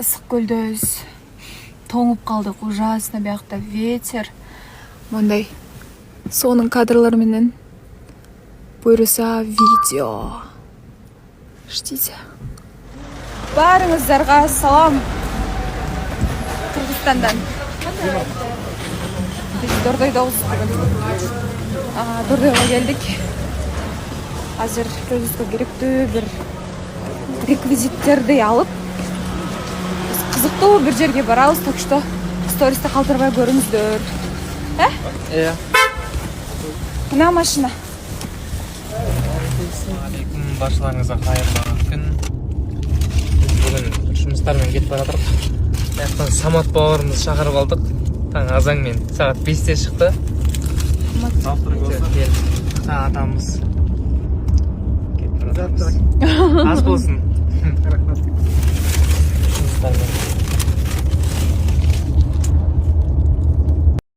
ысык көлдөбүз. Тоңуп калдык ужасно, биякта ветер. Мындай сонун кадрлар менен буйруса видео. Ждите. Баарыңыздарга салам. Кыргызстандан. Биз Дордойдобуз бүгүн. Дордойго келдик. Азыр өзүбүзгө керектүү бир реквизиттерди алып, биз кызыктуу бир жерге барабыз, так что стористе калтырбай көрүңүздөр. Иә. Мына машина. Алейкум, баршаларыңызға қайырлы күн. Біз бүгін жұмыстармен кетіп баратырық. Яқтан Самат бауырымызды шақырып алдық. Таң азанмен сағат 5-те шықты. Атамыз кетіп баратырмыз. Аз болсын.